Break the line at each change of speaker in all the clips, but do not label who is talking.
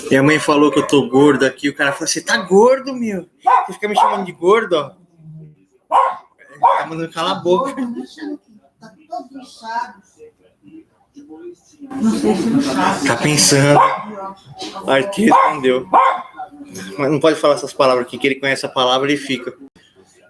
Minha mãe falou que eu tô gordo aqui. O cara falou: você tá gordo, meu? Você fica me chamando de gordo, ó. Tá mandando calar a boca.
Tá todo inchado.
Tá pensando. Aí que respondeu. Mas não pode falar essas palavras aqui, que ele conhece a palavra e fica.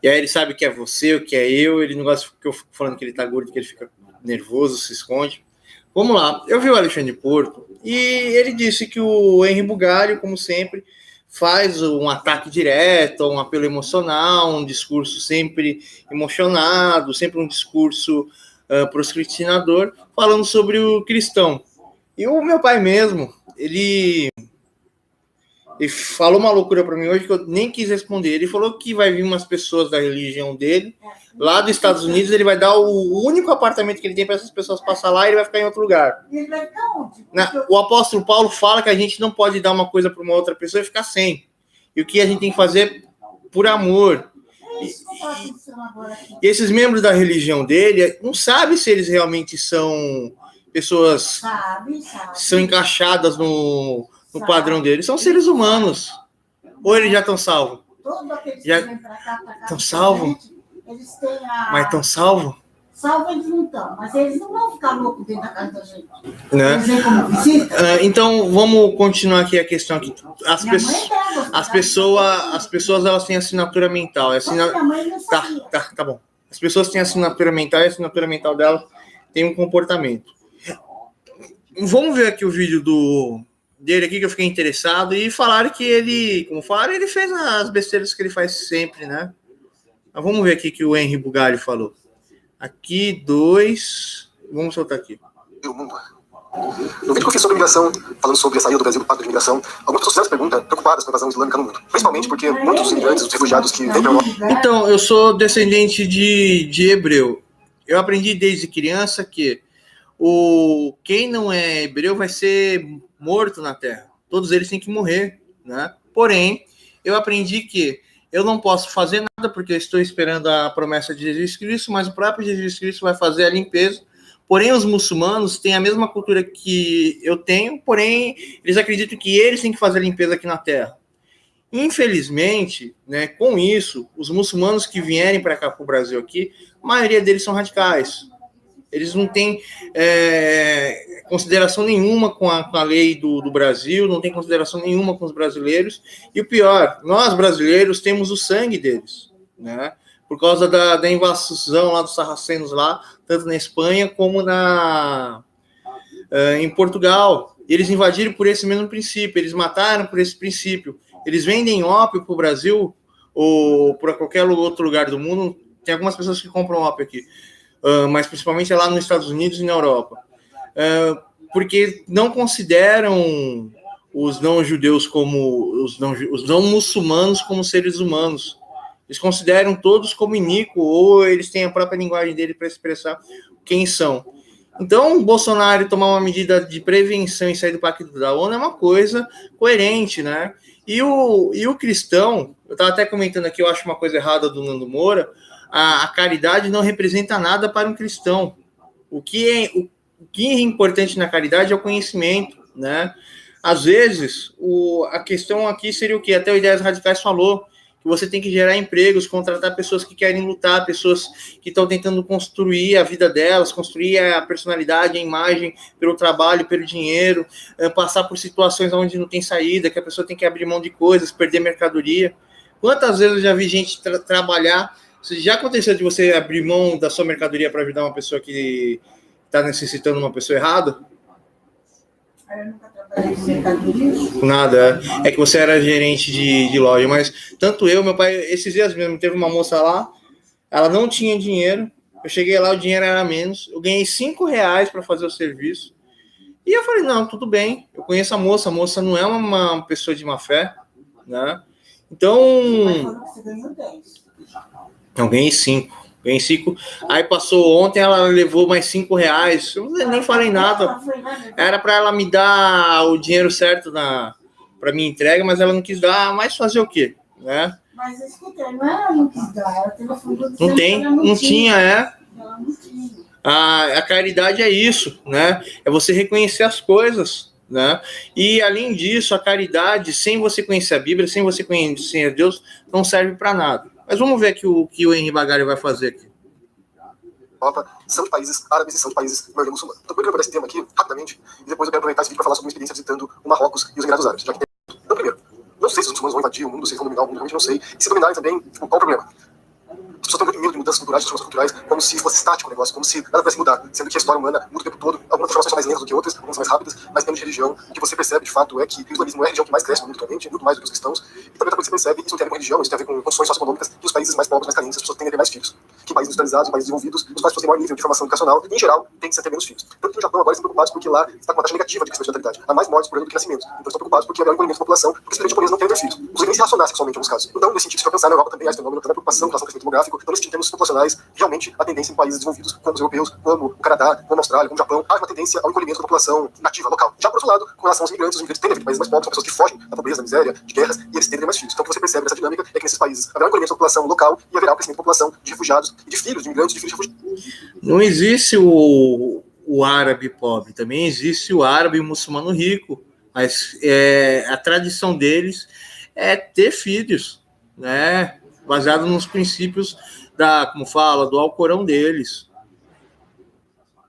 E aí ele sabe que é você, o que é eu. Ele não gosta que eu fico falando que ele tá gordo, que ele fica nervoso, se esconde. Vamos lá. Eu vi o Alexandre Porto e ele disse que o Henry Bugalho, como sempre, faz um ataque direto, um apelo emocional, um discurso sempre emocionado, sempre um discurso proscritinador, falando sobre o cristão. E o meu pai mesmo, ele falou uma loucura para mim hoje que eu nem quis responder. Ele falou que vai vir umas pessoas da religião dele, lá dos Estados Unidos, ele vai dar o único apartamento que ele tem para essas pessoas passar lá e ele vai ficar em outro lugar.
E ele vai ficar onde?
O apóstolo Paulo fala que a gente não pode dar uma coisa para uma outra pessoa e ficar sem. E o que a gente tem que fazer por amor. E esses membros da religião dele não sabem se eles realmente são pessoas são encaixadas no padrão deles. São seres humanos. Ou eles já estão salvos? Já estão salvos? Mas estão salvos?
Salvo eles não estão, mas eles não vão ficar loucos dentro da casa da gente.
Né?
Eles vêm como visita.
Então, vamos continuar aqui a questão aqui. As pessoas elas têm assinatura mental. Tá bom. As pessoas têm assinatura mental e a assinatura mental delas tem um comportamento. Vamos ver aqui o vídeo dele aqui, que eu fiquei interessado, e falaram que ele fez as besteiras que ele faz sempre, né? Mas vamos ver aqui que o Henry Bugalho falou. Aqui, 2. Vamos soltar aqui.
O mundo. No vídeo que eu fiz sobre migração, falando sobre a saída do Brasil do Pacto de Migração, algumas pessoas fizeram essa pergunta preocupadas com a invasão islâmica no mundo. Principalmente porque muitos imigrantes, os refugiados que vêm para Europa.
Então, eu sou descendente de hebreu. Eu aprendi desde criança que quem não é hebreu vai ser morto na terra. Todos eles têm que morrer, né? Porém, eu aprendi que eu não posso fazer nada porque eu estou esperando a promessa de Jesus Cristo, mas o próprio Jesus Cristo vai fazer a limpeza. Porém, os muçulmanos têm a mesma cultura que eu tenho, porém, eles acreditam que eles têm que fazer a limpeza aqui na Terra. Infelizmente, né, com isso, os muçulmanos que vierem para cá, para o Brasil aqui, a maioria deles são radicais. Eles não têm consideração nenhuma com a lei do Brasil, não têm consideração nenhuma com os brasileiros. E o pior, nós brasileiros temos o sangue deles, né? Por causa da invasão lá dos sarracenos lá, tanto na Espanha como em Portugal. Eles invadiram por esse mesmo princípio, eles mataram por esse princípio. Eles vendem ópio para o Brasil ou para qualquer outro lugar do mundo. Tem algumas pessoas que compram ópio aqui. Mas principalmente lá nos Estados Unidos e na Europa, porque não consideram os não-judeus como os não-muçulmanos como seres humanos. Eles consideram todos como iníquo, ou eles têm a própria linguagem dele para expressar quem são. Então, o Bolsonaro tomar uma medida de prevenção e sair do Pacto da ONU é uma coisa coerente, né? E o cristão, eu estava até comentando aqui, eu acho uma coisa errada do Nando Moura, a caridade não representa nada para um cristão. O que é importante na caridade é o conhecimento, né? Às vezes, a questão aqui seria o quê? Até o Ideias Radicais falou, que você tem que gerar empregos, contratar pessoas que querem lutar, pessoas que estão tentando construir a vida delas, construir a personalidade, a imagem, pelo trabalho, pelo dinheiro, passar por situações onde não tem saída, que a pessoa tem que abrir mão de coisas, perder mercadoria. Quantas vezes eu já vi gente trabalhar. Já aconteceu de você abrir mão da sua mercadoria para ajudar uma pessoa que está necessitando uma pessoa errada?
Eu nunca trabalhei com mercadoria.
Nada. É que você era gerente de loja, mas tanto meu pai, esses dias mesmo, teve uma moça lá, ela não tinha dinheiro, eu cheguei lá, o dinheiro era menos, eu ganhei R$5 para fazer o serviço, e eu falei, não, tudo bem, eu conheço a moça não é uma pessoa de má fé, né? Então...
Mas falou que você ganhou 10.
Eu ganhei 5. Aí passou ontem, ela levou mais R$5. Eu nem falei nada. Era para ela me dar o dinheiro certo para minha entrega, mas ela não quis dar. Mas fazer o quê? Né?
Mas escuta, não quis dar. Ela telefonou
não tinha.
Ela não tinha.
A caridade é isso, né? É você reconhecer as coisas, né? E além disso, a caridade, sem você conhecer a Bíblia, sem você conhecer Deus, não serve para nada. Mas vamos ver aqui o que o Henri Bagari vai fazer aqui.
Europa são de países árabes e são de países maioria muçulmana. Então, primeiro eu vou esse tema aqui, rapidamente, e depois eu quero aproveitar esse vídeo para falar sobre a minha experiência visitando o Marrocos e os Emirados Árabes. Já que tem... Então, primeiro, não sei se os muçulmanos vão invadir o mundo, se eles vão dominar o mundo, realmente não sei. E se dominarem também, tipo, qual o problema? As pessoas têm muito medo de mudanças culturais, de transformações culturais, como se fosse estático o negócio, como se nada pudesse mudar, sendo que a história humana muda o tempo todo. Algumas transformações são mais lentas do que outras, algumas são mais rápidas, mas temos de religião. O que você percebe, de fato, é que o islamismo é a religião que mais cresce no mundo atualmente, muito mais do que os cristãos. E também você percebe, isso não tem a ver com religião, isso tem a ver com condições socioeconômicas, que os países mais pobres, mais carentes, as pessoas tendem a ter mais filhos. Que em países industrializados, em países desenvolvidos, os quais as pessoas têm maior nível de formação educacional, e, em geral, tem que ser ter menos filhos. Tanto que no Japão agora estão preocupados porque lá está com uma taxa negativa de crescimento de natalidade. Há mais mortes por ano do que nascimentos. Então estão preocupados porque há maior encolhimento da população, porque os japoneses não querem ter filhos. Os nem se relacionar sexualmente em alguns casos. Então, nesse sentido, se for pensar na Europa também há esse fenômeno, também a preocupação com relação ao crescimento demográfico. Então, nesse sentido, termos populacionais, realmente a tendência em países desenvolvidos, como os europeus, como o Canadá, como a Austrália, como o Japão, há uma tendência ao encolhimento da população nativa local. Já por outro lado, com relação aos imigrantes, os imigrantes tendem a vir de países mais pobres, são pessoas que fogem da pobreza, da miséria, de guerras, e eles tendem a ter mais filhos. Então, o que você percebe nessa dinâmica é que nesses países haverá um encolhimento da população local e haverá um crescimento da população de refugiados e de filhos de imigrantes, de filhos de refugiados.
Não existe o árabe pobre, também existe o árabe muçulmano rico. Mas a tradição deles é ter filhos, né? Baseado nos princípios do Alcorão deles.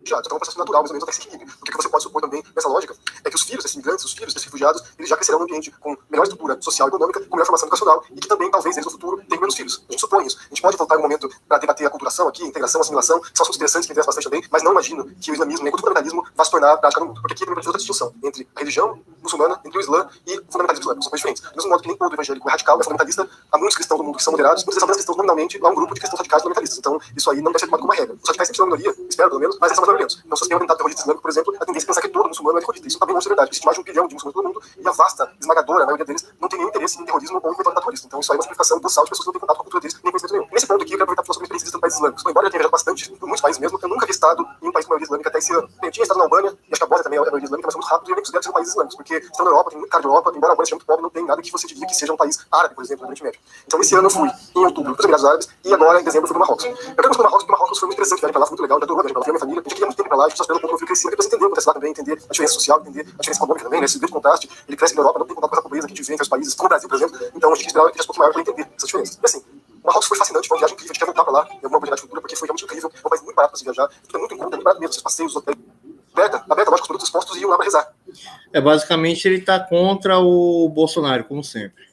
Então é um processo natural, mais ou menos, até esse equilíbrio. O que você pode supor também, nessa lógica, é que os filhos desses imigrantes, os filhos desses refugiados, eles já crescerão num ambiente com melhor estrutura social e econômica, com melhor formação educacional, e que também, talvez, eles no futuro tenham menos filhos. A gente supõe isso. A gente pode voltar em um momento para debater a aculturação aqui, integração, assimilação, que são assuntos interessantes que interessam bastante também, mas não imagino que o islamismo, nem o fundamentalismo, vá se tornar prática no mundo. Porque aqui tem uma outra distinção entre a religião muçulmana, entre o Islã e o fundamentalismo islâmico. São coisas diferentes. Do mesmo modo que nem todo evangélico é radical, é fundamentalista, há muitos cristãos no mundo que são moderados, muitos desses cristãos nominalmente, há um grupo de cristãos radicais fundamentalistas. Então, isso aí não deve ser tomado como uma regra. Os radicais sempre são uma minoria, espero pelo menos, mas eles são mais violentos. Então, se você tem um atentado terrorista islâmico, por exemplo, a tendência é pensar que todo muçulmano é terrorista. Isso também não é verdade. Existe mais de 1 bilhão de muçulmanos no mundo e a vasta, esmagadora, a maioria deles não tem nenhum interesse em terrorismo ou em combate terrorista. Então, isso aí é uma simplificação boçal de pessoas que não têm contato com a cultura deles, nem conhecimento nenhum. Nesse ponto aqui, eu quero aproveitar para falar sobre a experiência visitando países islâmicos. Embora eu tenha viajado bastante, por muitos países mesmo, eu nunca havia estado em um país com maioria islâmica até esse ano. Eu tinha estado na Albânia, e acho que a Bósnia também é maioria islâmica, mas foi muito rápido e eu nem considero ser um país islâmico, porque estão na Europa, tem muito cara de Europa, embora a Albânia seja muito pobre, não tem nada que você diria que seja um país árabe, por exemplo, no Oriente Médio. Então, esse ano eu fui em outubro para os Emirados Árabes e agora, em dezembro, eu fui para o Marrocos. Eu quero mostrar o Marrocos, porque o Marrocos foi muito interessante, viagem para lá, foi muito legal, já adorou, viagem para lá, fui a minha família, a gente queria muito tempo para lá, a gente só esperou um pouco eu fui crescendo, depois entender o que acontece lá também, entender a diferença social, entender a diferença econômica também, né, esse grande contraste, ele cresce na Europa, não tem contato com essa pobreza que a gente vê entre os países, como o Brasil, por exemplo, então a gente quis esperar que um pouco maior para entender essas diferenças. E assim, o Marrocos foi fascinante, foi uma viagem incrível, a gente quer voltar para lá, é uma oportunidade futura, porque foi realmente incrível, é um país muito barato para se viajar, tudo é muito em conta, muito barato mesmo, esses passeios, hotéis, aberta, lógico, os produtos expostos e iam lá para rezar.
Basicamente, ele está contra o Bolsonaro, como sempre.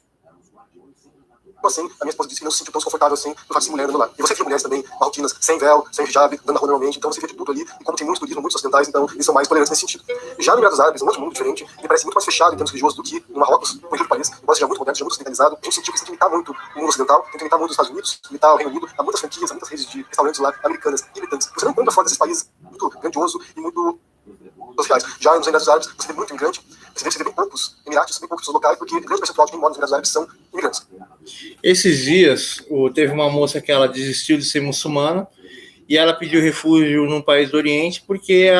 Assim, a minha esposa disse que não se sentiu tão desconfortável assim no fato de ser mulher andando lá. E você vê mulheres também, marroquinas, sem véu, sem hijab, andando na rua normalmente, então você vê de tudo ali, e como tem muito turismo, muitos ocidentais, então eles são mais tolerantes nesse sentido. Já no Emirados Árabes, um outro mundo diferente, me parece muito mais fechado em termos religiosos do que no Marrocos, por incrível que pareça, embora seja muito moderno, seja muito ocidentalizado, eu senti que isso limitar muito o mundo ocidental, tem que limitar muito os Estados Unidos, limitar o Reino Unido, há muitas franquias, há muitas redes de restaurantes lá, americanas e britannicas. Você não encontra fora desses países muito grandioso e muito sociais. Já nos Emirados Árabes, você vê muito imigrante, você vê bem poucos emiratos, bem poucos pessoas locais, porque o grande percentual de quem mora nos Emirados Árabes são imigrantes.
Esses dias, teve uma moça que ela desistiu de ser muçulmana e ela pediu refúgio num país do Oriente porque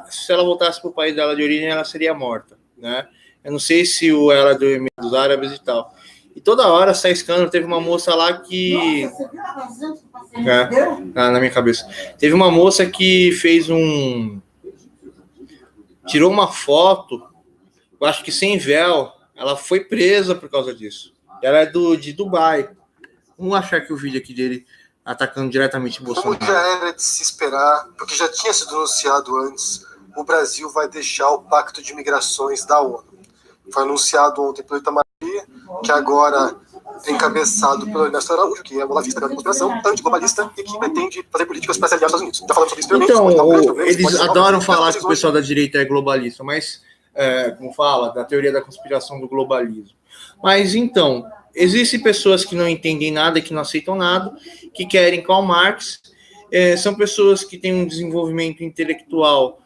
se ela voltasse para o país dela de origem, ela seria morta, né? Eu não sei se ela é do Emirados Árabes e tal. E toda hora sai escândalo. Teve uma moça lá que... Nossa, você viu a razão que você na minha cabeça. Teve uma moça que fez tirou uma foto, eu acho que sem véu. Ela foi presa por causa disso. Ela é de Dubai. Vamos achar aqui o vídeo aqui dele atacando diretamente o Bolsonaro.
Como já era de se esperar, porque já tinha sido anunciado antes, o Brasil vai deixar o Pacto de Migrações da ONU. Foi anunciado ontem pelo Itamaraty, que agora é encabeçado pelo Ernesto Araújo, que é o olavista da conspiração, antiglobalista e que pretende fazer políticas para se aliar aos Estados Unidos. Já falamos sobre isso previamente.
Então, eles adoram falar que o pessoal da direita é globalista, mas, como fala, da teoria da conspiração do globalismo. Mas, então, existem pessoas que não entendem nada, que não aceitam nada, que querem Karl Marx, são pessoas que têm um desenvolvimento intelectual,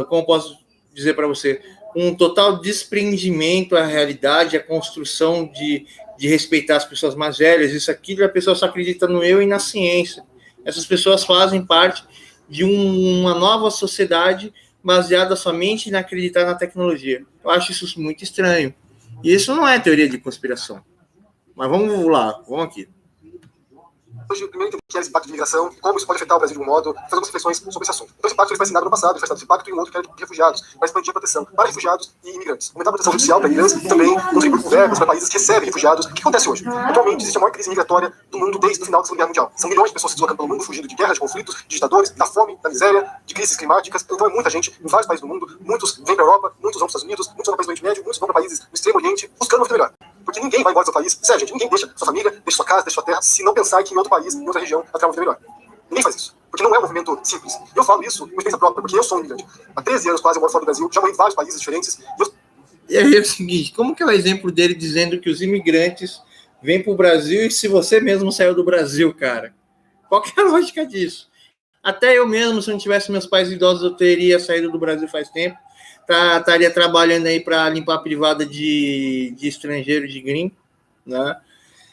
como posso dizer para você, um total desprendimento à realidade, à construção de respeitar as pessoas mais velhas, isso aqui, a pessoa só acredita no eu e na ciência. Essas pessoas fazem parte de uma nova sociedade baseada somente em acreditar na tecnologia. Eu acho isso muito estranho. E isso não é teoria de conspiração. Mas vamos lá, vamos aqui.
hoje, primeiro entender o que é esse impacto de imigração, como isso pode afetar o Brasil de um modo, fazer algumas reflexões sobre esse assunto. Então esse impacto ele foi assinado no passado, ele foi assinado esse impacto em um outro que era de refugiados, para expandir a proteção para refugiados e imigrantes. Aumentar a proteção judicial para imigrantes e também contribuir com verbas para países que recebem refugiados. O que acontece hoje? Atualmente existe a maior crise migratória do mundo desde o final da Segunda Guerra Mundial. São milhões de pessoas se deslocando pelo mundo, fugindo de guerras, de conflitos, de ditadores, da fome, da miséria, de crises climáticas. Então é muita gente em vários países do mundo, muitos vêm para a Europa, muitos vão para os Estados Unidos, muitos vão para o Oriente Médio, muitos vão para países do Extremo Oriente, buscando uma vida melhor. Porque ninguém vai embora do seu país, sério, gente, ninguém deixa sua família, deixa sua casa, deixa sua terra, se não pensar que em outro país, em outra região, vai ter uma vida melhor. Ninguém faz isso. Porque não é um movimento simples. E eu falo isso por experiência própria, porque eu sou um imigrante. Há 13 anos quase eu moro fora do Brasil, já morei em vários países diferentes.
E aí é o seguinte, como que é o exemplo dele dizendo que os imigrantes vêm para o Brasil e se você mesmo saiu do Brasil, cara? Qual que é a lógica disso? Até eu mesmo, se eu não tivesse meus pais idosos, eu teria saído do Brasil faz tempo. Estaria trabalhando aí para limpar a privada de estrangeiro, de gringo, né?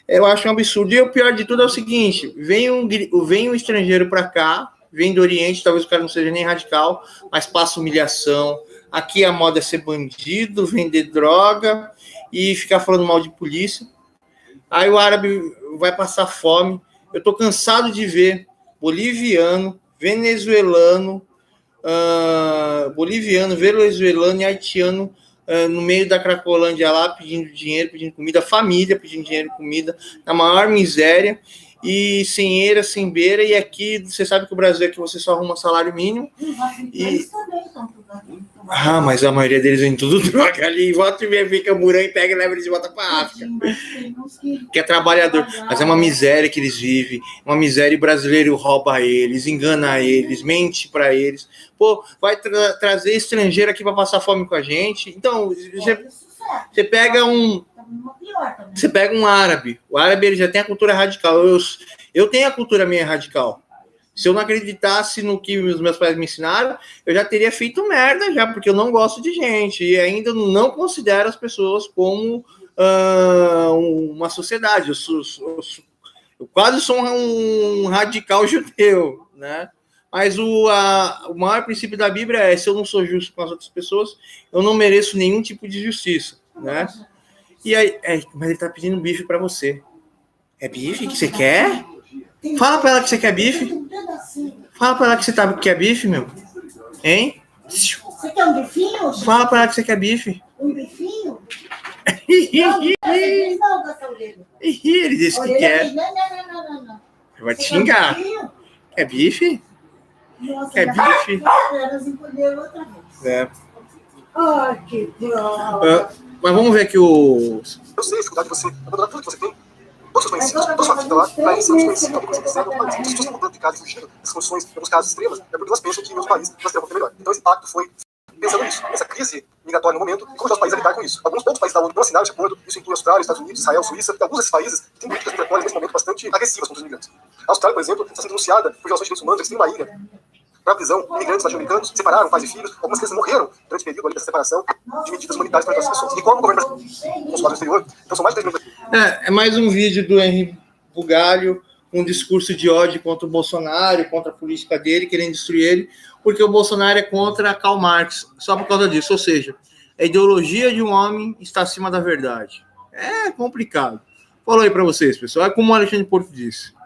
Eu acho um absurdo. E o pior de tudo é o seguinte, vem um estrangeiro para cá, vem do Oriente, talvez o cara não seja nem radical, mas passa humilhação. Aqui a moda é ser bandido, vender droga e ficar falando mal de polícia. Aí o árabe vai passar fome. Eu tô cansado de ver boliviano, venezuelano e haitiano no meio da Cracolândia lá, pedindo dinheiro, pedindo comida, família pedindo dinheiro e comida, na maior miséria, e sem eira, sem beira, e aqui, você sabe que o Brasil é que você só arruma salário mínimo. Mas a maioria deles vem tudo droga ali, volta e meia, fica murão e pega e leva eles de volta para África. Que é trabalhador, mas é uma miséria que eles vivem, uma miséria, e o brasileiro rouba eles, engana eles, mente para eles. Pô, vai trazer estrangeiro aqui para passar fome com a gente. Então, você pega um árabe. O árabe ele já tem a cultura radical. Eu tenho a cultura minha radical. Se eu não acreditasse no que os meus pais me ensinaram, eu já teria feito merda já, porque eu não gosto de gente e ainda não considero as pessoas como uma sociedade. Eu quase sou um radical judeu, né? Mas o maior princípio da Bíblia é: se eu não sou justo com as outras pessoas, eu não mereço nenhum tipo de justiça, né? E aí, mas ele tá pedindo bife para você. É bife que você quer? Fala para ela que você quer bife. Fala para ela que você quer bife, meu. Hein?
Você quer um bifinho?
Fala para ela que você quer bife.
Um bifinho?
Não, ele disse que quer.
Não.
Vai te xingar. Quer bife? Quer bife?
Ai, que droga.
Mas vamos ver aqui o...
Eu sei a dificuldade de você abandonar tudo que você tem, todos os conhecidos, toda a sua vida lá, para ir ser desconhecido, alguma coisa que você quiser, não. As pessoas estão comprando de casa e fugindo das condições, em alguns casos extremas, é porque elas pensam que em outro país nós teremos um melhor. Então esse pacto foi pensando nisso, essa crise migratória no momento, e como os países a lidar com isso. Alguns outros países da ONU não assinaram esse acordo, isso inclui a Austrália, Estados Unidos, Israel, Suíça, e alguns desses países têm políticas migratórias nesse momento bastante agressivas contra os imigrantes. A Austrália, por exemplo, está sendo denunciada por violações de direitos humanos, eles têm uma ilha para a prisão, imigrantes latino-americanos separaram pais e filhos, algumas crianças morreram durante o período ali dessa separação de medidas humanitárias para essas pessoas. E como o governo consulado exterior, então são mais de 3 mil...
É mais um vídeo do Henri Bugalho, um discurso de ódio contra o Bolsonaro, contra a política dele, querendo destruir ele, porque o Bolsonaro é contra Karl Marx, só por causa disso. Ou seja, a ideologia de um homem está acima da verdade. É complicado. Falou aí para vocês, pessoal. É como o Alexandre Porto disse.